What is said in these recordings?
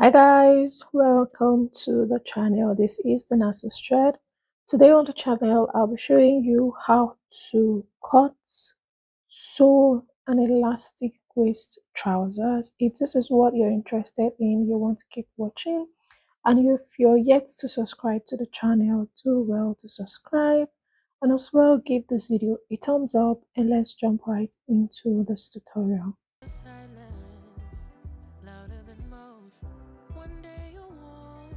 Hi guys, welcome to the channel. This is the Nasus Thread. Today on the channel, I'll be showing you how to cut, sew an elastic waist trousers. If this is what you're interested in, you want to keep watching. And if you're yet to subscribe to the channel, do well to subscribe. And as well, give this video a thumbs up and let's jump right into this tutorial. Silence, louder than most. One day you're warm,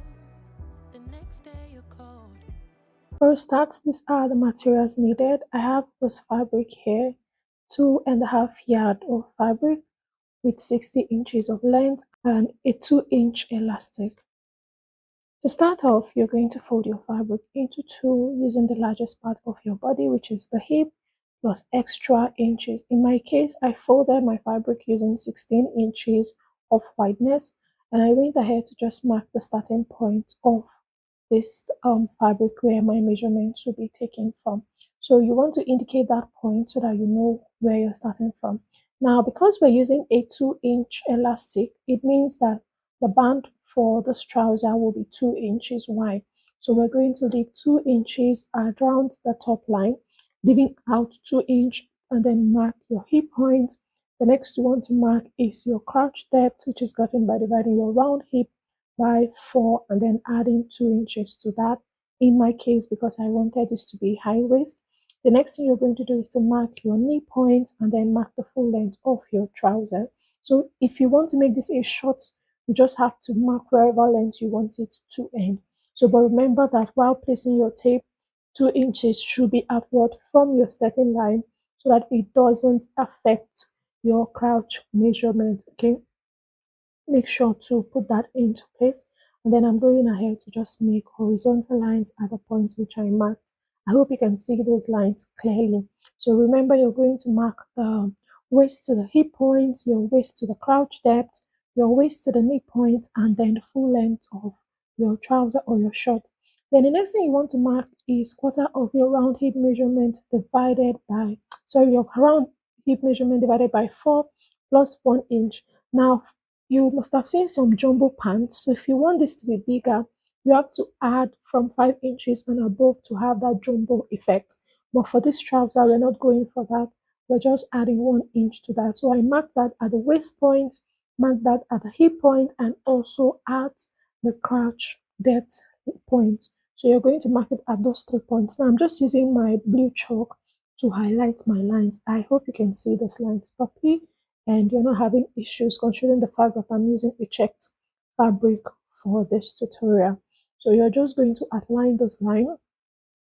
the next day you're cold. For a start, these are the materials needed. I have this fabric here, 2.5 yards of fabric with 60 inches of length and a 2-inch elastic. To start off, you're going to fold your fabric into two using the largest part of your body, which is the hip, plus extra inches. In my case, I folded my fabric using 16 inches of wideness, and I went ahead to just mark the starting point of this fabric where my measurements will be taken from. So you want to indicate that point so that you know where you're starting from. Now, because we're using a 2-inch elastic, it means that the band for this trouser will be 2 inches wide. So we're going to leave 2 inches around the top line, leaving out 2 inch and then mark your hip point. The next you want to mark is your crouch depth, which is gotten by dividing your round hip by 4 and then adding 2 inches to that. In my case, because I wanted this to be high waist, the next thing you're going to do is to mark your knee point and then mark the full length of your trouser. So if you want to make this a short, you just have to mark wherever length you want it to end. So, but remember that while placing your tape, 2 inches should be upward from your starting line so that it doesn't affect your crouch measurement. Okay, make sure to put that into place. And then I'm going ahead to just make horizontal lines at the point which I marked. I hope you can see those lines clearly. So remember, you're going to mark the waist to the hip point, your waist to the crouch depth, your waist to the knee point, and then the full length of your trouser or your short. Then the next thing you want to mark is quarter of your round hip measurement divided by, sorry, your round hip measurement divided by 4 plus 1 inch. Now, you must have seen some jumbo pants. So if you want this to be bigger, you have to add from 5 inches and above to have that jumbo effect. But for this trouser, we're not going for that. We're just adding 1 inch to that. So I marked that at the waist point, mark that at the hip point, and also at the crotch depth point. So you're going to mark it at those 3 points. Now I'm just using my blue chalk to highlight my lines. I hope you can see those lines properly and you're not having issues considering the fact that I'm using a checked fabric for this tutorial. So you're just going to outline those lines.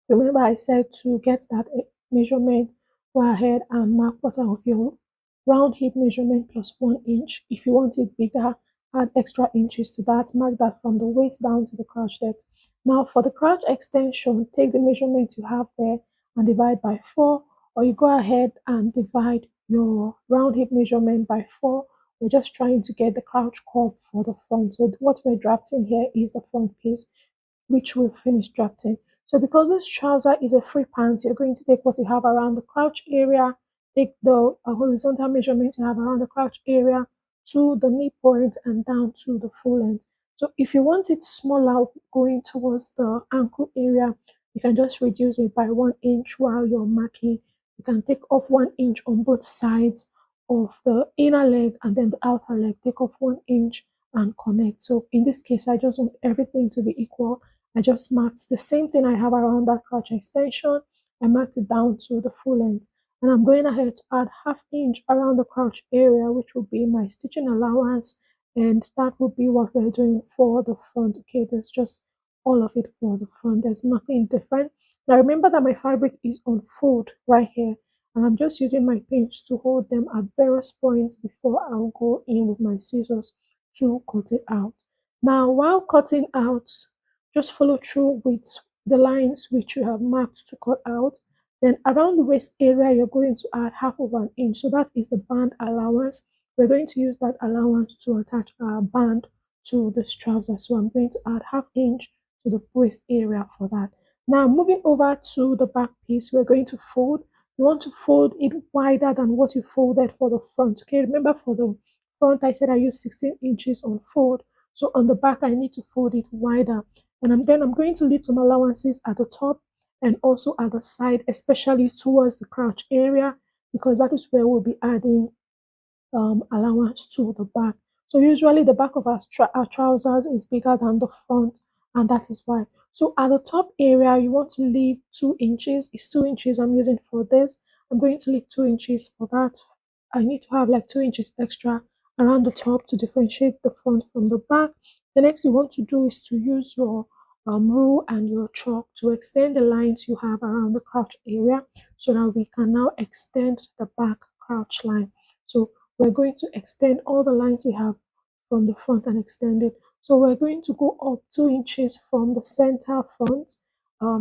Remember I said to get that measurement, go ahead and mark quarter of your round hip measurement plus 1 inch. If you want it bigger, add extra inches to that. Mark that from the waist down to the crotch depth. Now for the crotch extension, take the measurement you have there and divide by 4, or you go ahead and divide your round hip measurement by 4. We're just trying to get the crotch curve for the front. So what we're drafting here is the front piece, which we'll finish drafting. So because this trouser is a free pant, you're going to take what you have around the crotch area, take the horizontal measurement you have around the crotch area to the knee point and down to the full length. So if you want it smaller going towards the ankle area, you can just reduce it by 1 inch while you're marking. You can take off 1 inch on both sides of the inner leg and then the outer leg, take off 1 inch and connect. So in this case, I just want everything to be equal. I just marked the same thing I have around that crotch extension. I marked it down to the full length. And I'm going ahead to add ½ inch around the crotch area, which will be my stitching allowance. And that will be what we're doing for the front. Okay, there's just all of it for the front. There's nothing different. Now remember that my fabric is on fold right here. And I'm just using my pinch to hold them at various points before I'll go in with my scissors to cut it out. Now, while cutting out, just follow through with the lines which you have marked to cut out. Then around the waist area, you're going to add ½ of an inch. So that is the band allowance. We're going to use that allowance to attach our band to this trouser. So I'm going to add ½ inch to the waist area for that. Now moving over to the back piece, we're going to fold. You want to fold it wider than what you folded for the front. Okay, remember for the front, I said I used 16 inches on fold. So on the back, I need to fold it wider. And then I'm going to leave some allowances at the top and also at the side, especially towards the crotch area, because that is where we'll be adding allowance to the back. So usually the back of our trousers is bigger than the front, and that is why. So at the top area, you want to leave 2 inches. It's 2 inches I'm using for this. I'm going to leave 2 inches for that. I need to have like 2 inches extra around the top to differentiate the front from the back. The next you want to do is to use your rule and your chalk to extend the lines you have around the crotch area so that we can now extend the back crotch line. So we're going to extend all the lines we have from the front and extend it. So we're going to go up 2 inches from the center front.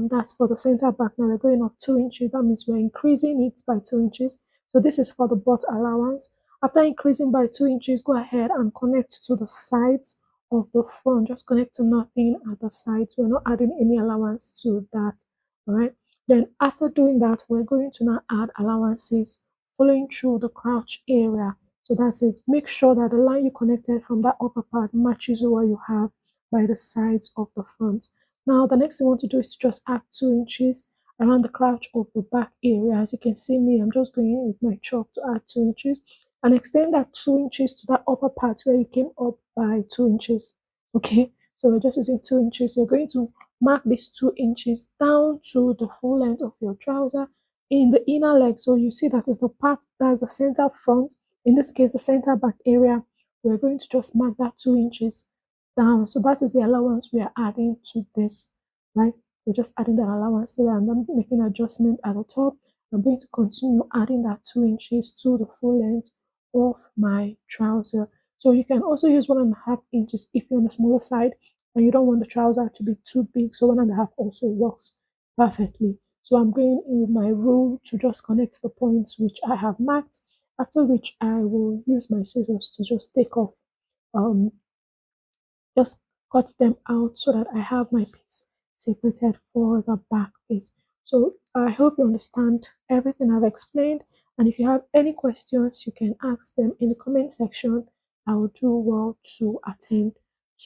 That's for the center back. Now we're going up 2 inches. That means we're increasing it by 2 inches. So this is for the butt allowance. After increasing by 2 inches, go ahead and connect to the sides of the front. Just connect to nothing at the sides. We're not adding any allowance to that. All right. Then after doing that, we're going to now add allowances following through the crotch area. So that's it. Make sure that the line you connected from that upper part matches what you have by the sides of the front. Now, the next thing I want to do is to just add 2 inches around the crotch of the back area. As you can see me, I'm just going in with my chalk to add 2 inches and extend that 2 inches to that upper part where you came up by 2 inches. Okay, so we're just using 2 inches. You're going to mark these 2 inches down to the full length of your trouser in the inner leg. So you see that is the part that's the center front, in this case the center back area. We're going to just mark that 2 inches down. So that is the allowance we are adding to this, right? We're just adding that allowance. So I'm not making an adjustment at the top. I'm going to continue adding that 2 inches to the full length of my trouser. So you can also use 1.5 inches if you're on the smaller side and you don't want the trouser to be too big. So 1.5 also works perfectly. So I'm going in with my rule to just connect the points which I have marked, after which I will use my scissors to just take off, just cut them out so that I have my piece separated for the back piece. So I hope you understand everything I've explained. And if you have any questions, you can ask them in the comment section. I will do well to attend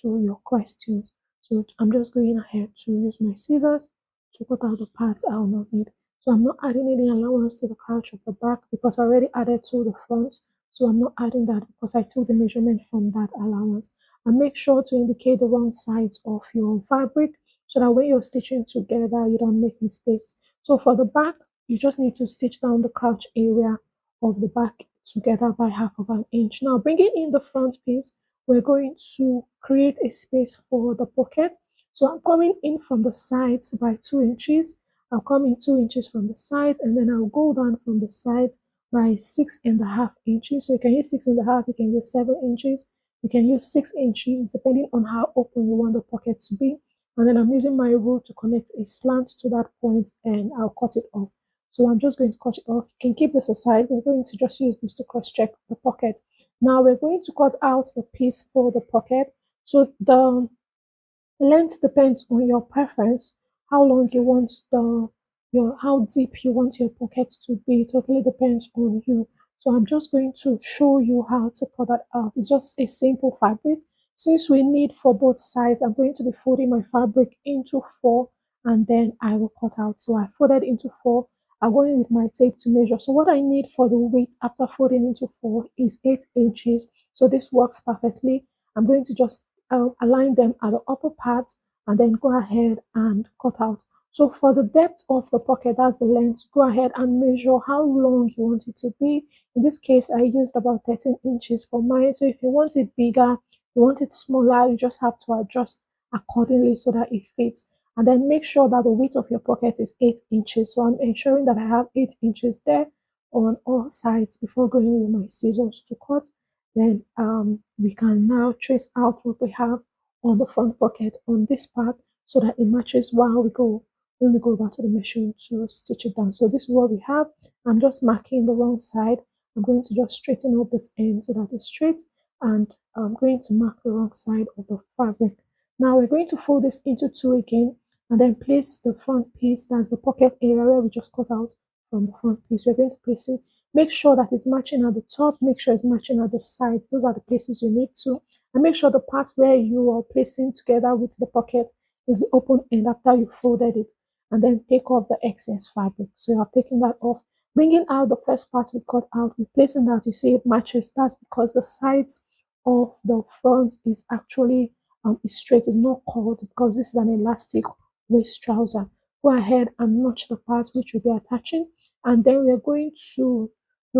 to your questions. So I'm just going ahead to use my scissors to cut out the parts I will not need. So I'm not adding any allowance to the crotch of the back because I already added to the front. So I'm not adding that because I took the measurement from that allowance. And make sure to indicate the wrong sides of your fabric so that when you're stitching together, you don't make mistakes. So for the back, you just need to stitch down the crotch area of the back together by 1/2 inch. Now bringing in the front piece, we're going to create a space for the pocket. So I'm coming in from the sides by 2 inches. I'll come in 2 inches from the sides and then I'll go down from the sides by 6.5 inches. So you can use 6.5, you can use 7 inches, you can use 6 inches depending on how open you want the pocket to be. And then I'm using my rule to connect a slant to that point and I'll cut it off. So I'm just going to cut it off. You can keep this aside. We're going to just use this to cross check the pocket. Now we're going to cut out the piece for the pocket. So the length depends on your preference, how long you want how deep you want your pocket to be. It totally depends on you. So I'm just going to show you how to cut that out. It's just a simple fabric. Since we need for both sides, I'm going to be folding my fabric into 4 and then I will cut out. So I folded into 4. I'm going with my tape to measure. So what I need for the width after folding into 4 is 8 inches. So this works perfectly. I'm going to just align them at the upper part and then go ahead and cut out. So for the depth of the pocket, that's the length, go ahead and measure how long you want it to be. In this case, I used about 13 inches for mine. So if you want it bigger, you want it smaller, you just have to adjust accordingly so that it fits. And then make sure that the width of your pocket is 8 inches. So I'm ensuring that I have 8 inches there on all sides before going with my scissors to cut. Then we can now trace out what we have on the front pocket on this part so that it matches while we go when we go back to the machine to stitch it down. So this is what we have. I'm just marking the wrong side. I'm going to just straighten up this end so that it's straight, and I'm going to mark the wrong side of the fabric. Now we're going to fold this into 2 again and then place the front piece, that's the pocket area where we just cut out from the front piece. We're going to place it. Make sure that it's matching at the top. Make sure it's matching at the sides. Those are the places you need to. And make sure the part where you are placing together with the pocket is the open end after you folded it. And then take off the excess fabric. So you have taken that off. Bringing out the first part we cut out, replacing that, you see it matches. That's because the sides of the front is actually is straight, it's not curled because this is an elastic waist trouser. Go ahead and notch the part which will be attaching, and then we are going to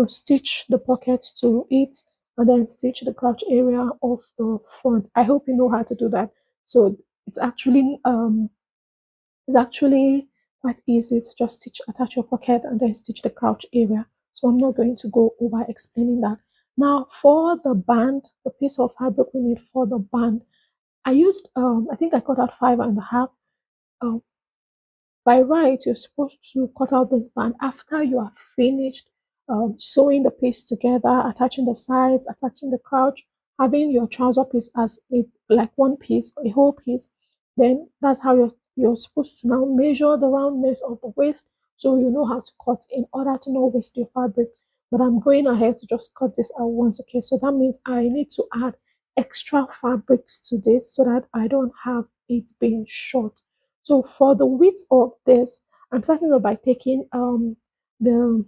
stitch the pocket to it and then stitch the crotch area of the front. I hope you know how to do that. So it's actually quite easy to just attach your pocket and then stitch the crotch area. So I'm not going to go over explaining that. Now for the band, the piece of fabric we need for the band, I used I think I cut out 5.5. Um, by right, you're supposed to cut out this band after you have finished sewing the piece together, attaching the sides, attaching the crotch, having your trouser piece as a like one piece, a whole piece. Then that's how you're supposed to now measure the roundness of the waist, so you know how to cut in order to not waste your fabric. But I'm going ahead to just cut this at once. Okay, so that means I need to add extra fabrics to this so that I don't have it being short. So for the width of this, I'm starting off by taking the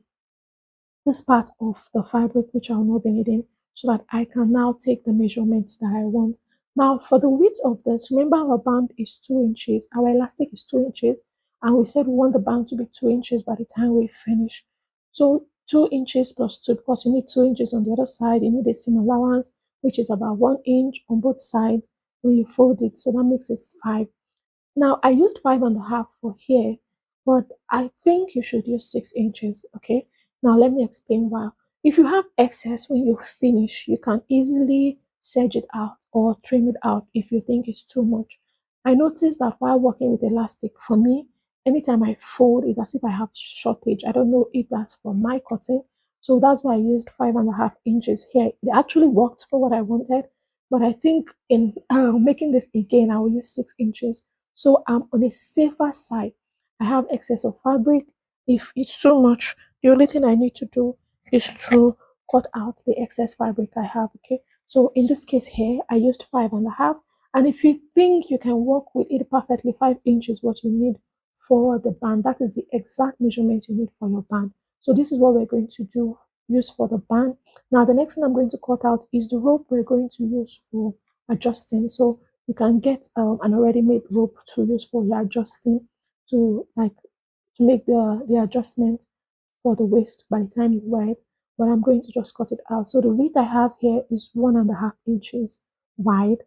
this part of the fabric which I'll not be needing so that I can now take the measurements that I want. Now for the width of this, remember our band is 2 inches, our elastic is 2 inches, and we said we want the band to be 2 inches by the time we finish. So 2 inches plus 2, because you need 2 inches on the other side, you need a seam allowance, which is about 1 inch on both sides when you fold it. So that makes it 5. Now, I used 5.5 for here, but I think you should use 6 inches. Okay. Now, let me explain why. If you have excess when you finish, you can easily sedge it out or trim it out if you think it's too much. I noticed that while working with elastic, for me, anytime I fold, it's as if I have shortage. I don't know if that's from my cutting. So that's why I used 5.5 inches here. It actually worked for what I wanted, but I think in making this again, I will use 6 inches so I'm on a safer side. I have excess of fabric. If it's too much, the only thing I need to do is to cut out the excess fabric I have. Okay. So in this case here, I used 5.5. And if you think you can work with it perfectly, 5 inches what you need for the band. That is the exact measurement you need for your band. So this is what we're going to do, use for the band. Now the next thing I'm going to cut out is the rope we're going to use for adjusting. So you can get an already made rope to use for your adjusting to make the adjustment for the waist by the time you wear it. But I'm going to just cut it out. So the width I have here is 1.5 inches wide.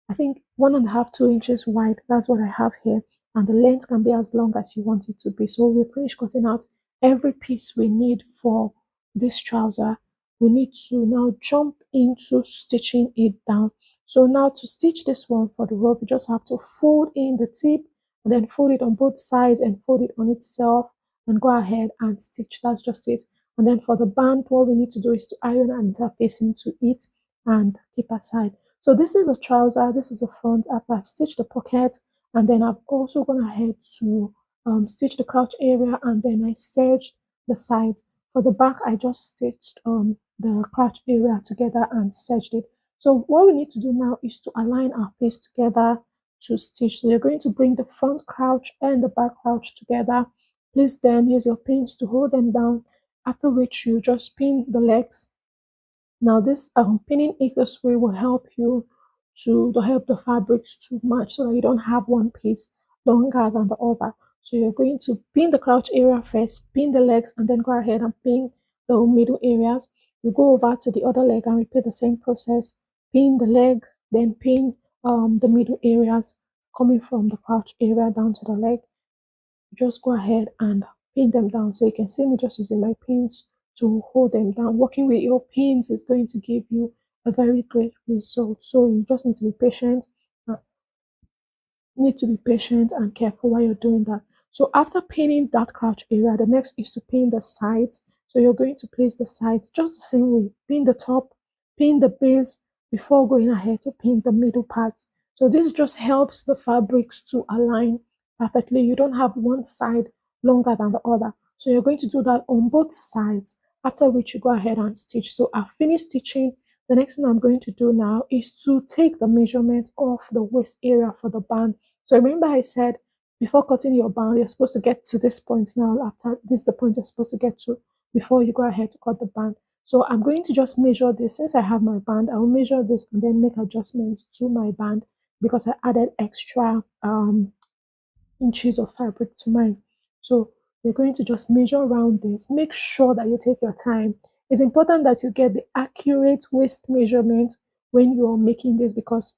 I think 1.5, 2 inches wide. That's what I have here. And the length can be as long as you want it to be. So we finish cutting out every piece we need for this trouser. We need to now jump into stitching it down. So now to stitch this one for the rope, you just have to fold in the tip and then fold it on both sides and fold it on itself and go ahead and stitch. That's just it. And then for the band, what we need to do is to iron and interfacing to it and keep aside. So this is a trouser, this is the front after I've stitched the pocket, and then I've also gone ahead to stitch the crotch area, and then I serged the sides. For the back, I just stitched the crotch area together and serged it. So what we need to do now is to align our piece together to stitch. So you're going to bring the front crouch and the back crouch together. Please then use your pins to hold them down, after which you just pin the legs. Now this pinning it this way will help you to help the fabrics to match so that you don't have one piece longer than the other. So you're going to pin the crouch area first, pin the legs, and then go ahead and pin the middle areas. You go over to the other leg and repeat the same process. Pin the leg, then pin the middle areas coming from the crouch area down to the leg. Just go ahead and pin them down. So you can see me just using my pins to hold them down. Working with your pins is going to give you a very great result. So you just need to be patient and careful while you're doing that. So after pinning that crouch area, the next is to pin the sides. So you're going to place the sides just the same way. Pin the top, pin the base before going ahead to pin the middle parts. So this just helps the fabrics to align perfectly. You don't have one side longer than the other. So you're going to do that on both sides, after which you go ahead and stitch. So I've finished stitching The next thing I'm going to do now is to take the measurement of the waist area for the band. So remember I said before cutting your band, you're supposed to get to this point now. After this is the point you're supposed to get to before you go ahead to cut the band. So I'm going to just measure this. Since I have my band, I will measure this and then make adjustments to my band because I added extra inches of fabric to mine. So you're going to just measure around this. Make sure that you take your time. It's important that you get the accurate waist measurement when you're making this because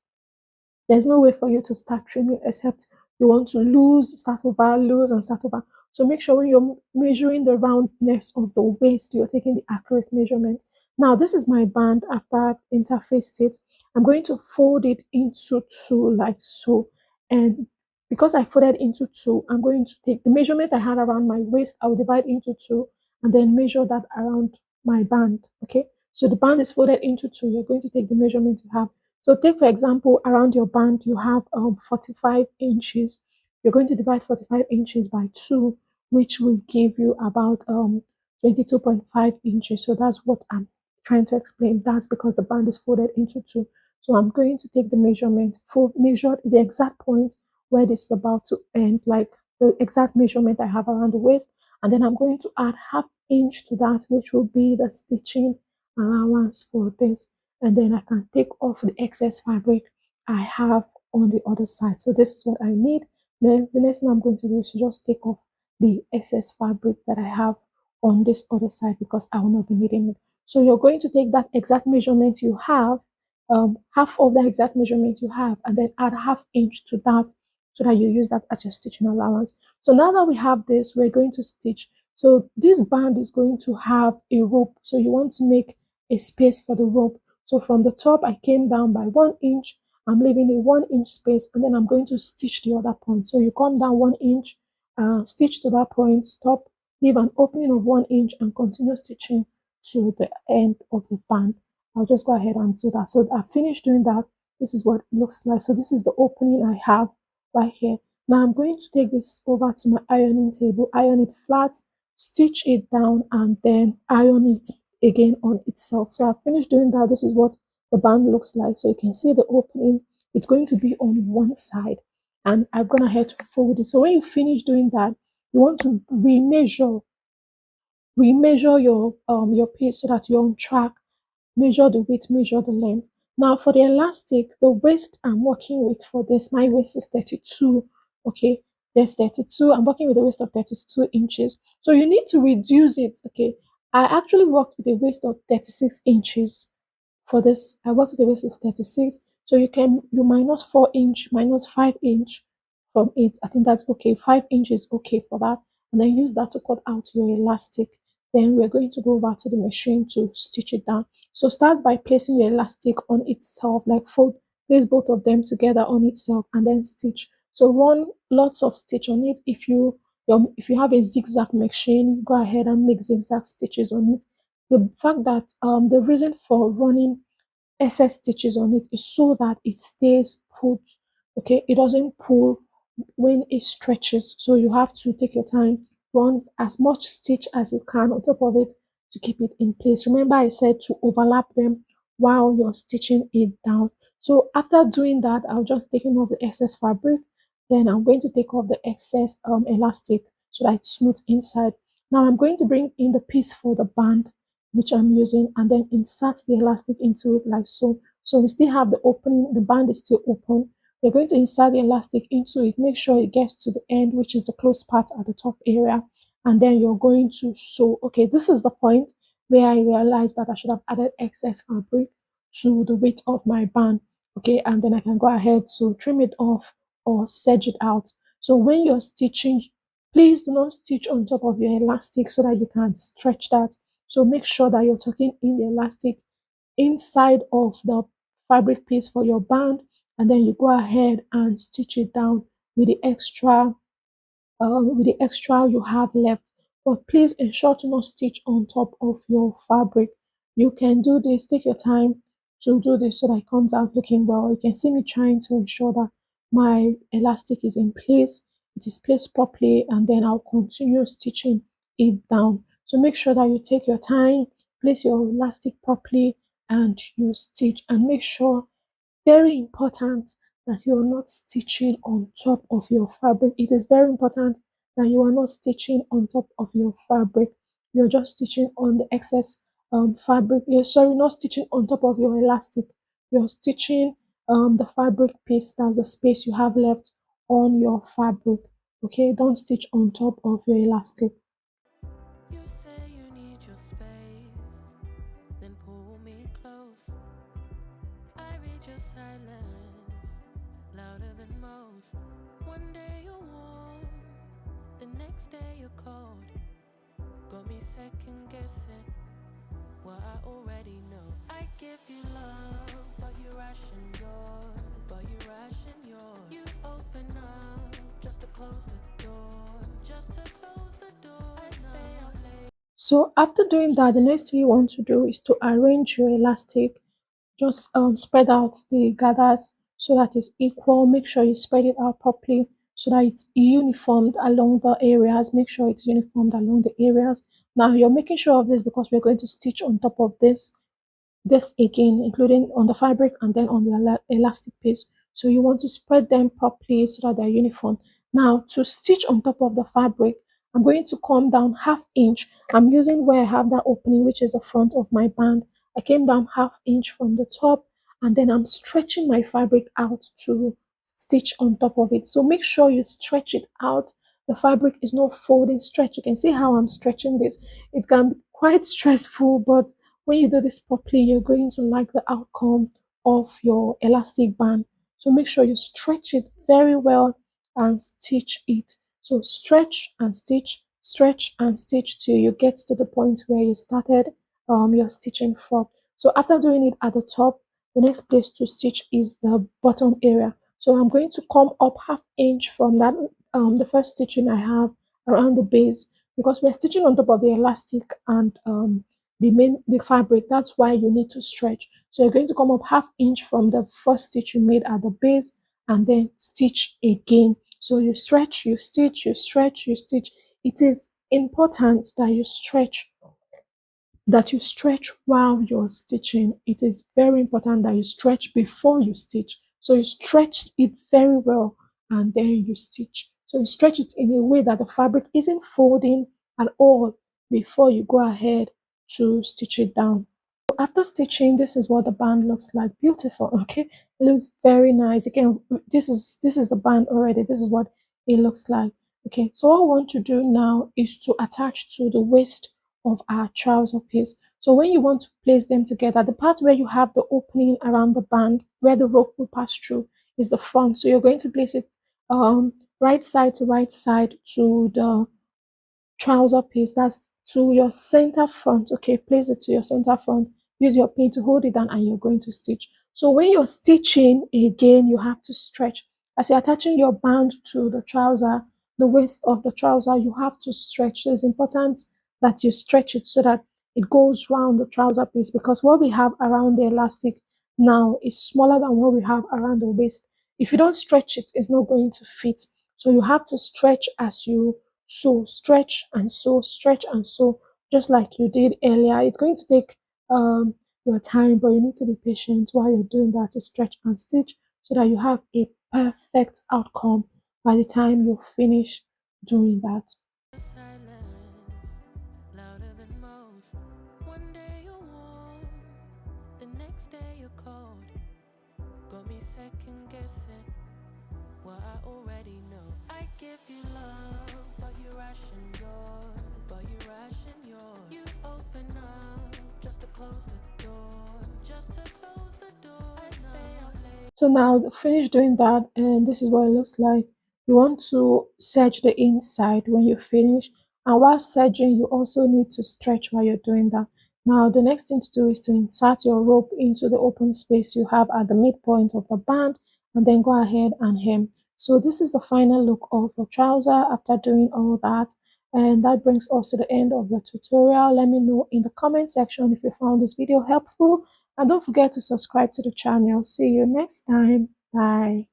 there's no way for you to start trimming except you want to start over, lose, and start over. So make sure when you're measuring the roundness of the waist, you're taking the accurate measurement. Now, this is my band after I've interfaced it. I'm going to fold it into two like so. And because I folded into two, I'm going to take the measurement I had around my waist, I'll divide into two and then measure that around my band. Okay. So the band is folded into two. You're going to take the measurement you have. So take for example, around your band, you have 45 inches. You're going to divide 45 inches by 2, which will give you about 22.5 inches. So that's what I'm trying to explain. That's because the band is folded into 2. So I'm going to take the measurement, measure the exact point where this is about to end, like the exact measurement I have around the waist. And then I'm going to add half inch to that, which will be the stitching allowance for this, and then I can take off the excess fabric I have on the other side. So this is what I need. Then the next thing I'm going to do is to just take off the excess fabric that I have on this other side because I will not be needing it. So you're going to take that exact measurement you have, half of the exact measurement you have, and then add half inch to that so that you use that as your stitching allowance. So now that we have this, we're going to stitch. So this band is going to have a rope. So you want to make a space for the rope. So from the top, I came down by 1 inch. I'm leaving a 1 inch space, and then I'm going to stitch the other point. So you come down 1 inch, stitch to that point, stop, leave an opening of 1 inch, and continue stitching to the end of the band. I'll just go ahead and do that. So I finished doing that. This is what it looks like. So this is the opening I have right here. Now I'm going to take this over to my ironing table, iron it flat, stitch it down, and then iron it again on itself. So I've finished doing that. This is what the band looks like. So you can see the opening. It's going to be on one side, and I'm gonna have to fold it. So when you finish doing that, you want to remeasure your piece so that you're on track. Measure the width, measure the length. Now for the elastic, the waist I'm working with for this, my waist is 32. Okay, there's 32. I'm working with a waist of 32 inches. So you need to reduce it. Okay, I actually worked with a waist of 36 inches for this. I worked with a waist of 36. So you minus 4 inch, minus 5 inch from it. I think that's okay. 5 inch is okay for that. And then use that to cut out your elastic. Then we're going to go over to the machine to stitch it down. So start by placing your elastic on itself, like place both of them together on itself and then stitch. So run lots of stitch on it. If you have a zigzag machine, go ahead and make zigzag stitches on it. The fact that the reason for running excess stitches on it is so that it stays put. Okay, it doesn't pull when it stretches. So you have to take your time, run as much stitch as you can on top of it to keep it in place. Remember, I said to overlap them while you're stitching it down. So after doing that, I'll just taking off the excess fabric. Then I'm going to take off the excess elastic so that it's smooth inside. Now I'm going to bring in the piece for the band which I'm using, and then insert the elastic into it like so. So we still have the opening, the band is still open. We're going to insert the elastic into it, make sure it gets to the end, which is the close part at the top area, and then you're going to sew. Okay, this is the point where I realized that I should have added excess fabric to the width of my band. Okay, and then I can go ahead to trim it off or sedge it out. So when you're stitching, please do not stitch on top of your elastic so that you can stretch that. So make sure that you're tucking in the elastic inside of the fabric piece for your band, and then you go ahead and stitch it down with the extra you have left. But please ensure to not stitch on top of your fabric. You can do this, take your time to do this so that it comes out looking well. You can see me trying to ensure that my elastic is in place, it is placed properly, and then I'll continue stitching it down. So make sure that you take your time, place your elastic properly, and you stitch. And make sure, very important, that you are not stitching on top of your fabric. It is very important that you are not stitching on top of your fabric. You're just stitching on the excess fabric. You're sorry, not stitching on top of your elastic. You're stitching the fabric piece, that's the space you have left on your fabric. Okay, don't stitch on top of your elastic. You say you need your space, then pull me close. I read your silence, louder than most. One day you're warm, the next day you're cold. Got me second guessing what I already know. I give you love, but you ration yours. But you ration yours. You open up just to close the door. Just to close the door. I stay up late. So after doing that, the next thing you want to do is to arrange your elastic. Just spread out the gathers so that it's equal. Make sure you spread it out properly so that it's uniformed along the areas. Make sure it's uniformed along the areas. Now you're making sure of this because we're going to stitch on top of this again, including on the fabric and then on the elastic piece. So you want to spread them properly so that they're uniform. Now to stitch on top of the fabric, I'm going to come down half inch. I'm using where I have that opening, which is the front of my band. I came down half inch from the top, and then I'm stretching my fabric out to stitch on top of it. So make sure you stretch it out. The fabric is not folding stretch. You can see how I'm stretching this. It can be quite stressful, but when you do this properly, you're going to like the outcome of your elastic band. So make sure you stretch it very well and stitch it. So stretch and stitch till you get to the point where you started your stitching from. So after doing it at the top, the next place to stitch is the bottom area. So I'm going to come up half inch from that the first stitching I have around the base, because we're stitching on top of the elastic and the fabric. That's why you need to stretch. So you're going to come up half inch from the first stitch you made at the base and then stitch again. So you stretch, you stitch, you stretch, you stitch. It is important that you stretch while you're stitching. It is very important that you stretch before you stitch. So you stretch it very well and then you stitch. So you stretch it in a way that the fabric isn't folding at all before you go ahead to stitch it down. After stitching, this is what the band looks like. Beautiful. Okay, it looks very nice. Again, this is the band already. This is what it looks like. Okay, so what we want to do now is to attach to the waist of our trouser piece. So when you want to place them together, the part where you have the opening around the band where the rope will pass through is the front. So you're going to place it right side to the trouser piece. That's to your center front. Okay, place it to your center front. Use your pin to hold it down and you're going to stitch. So when you're stitching again, you have to stretch. As you're attaching your band to the trouser, the waist of the trouser, you have to stretch. So it's important that you stretch it so that it goes round the trouser piece, because what we have around the elastic now is smaller than what we have around the waist. If you don't stretch it, it's not going to fit. So you have to stretch as you sew, stretch and sew, stretch and sew, just like you did earlier. It's going to take your time, but you need to be patient while you're doing that to stretch and stitch so that you have a perfect outcome by the time you finish doing that. Your silence, louder than most. One day you're warm, the next day you're cold. Got me second guessing what I already know. I give you love, but you ration yours. But you ration yours. You open up just to close the door. Just to close the door. I stay up late. So now finish doing that, and this is what it looks like. You want to serge the inside when you finish, and while serging, you also need to stretch while you're doing that. Now the next thing to do is to insert your rope into the open space you have at the midpoint of the band, and then go ahead and hem. So this is the final look of the trouser after doing all that. And that brings us to the end of the tutorial. Let me know in the comment section if you found this video helpful, and don't forget to subscribe to the channel. See you next time. Bye.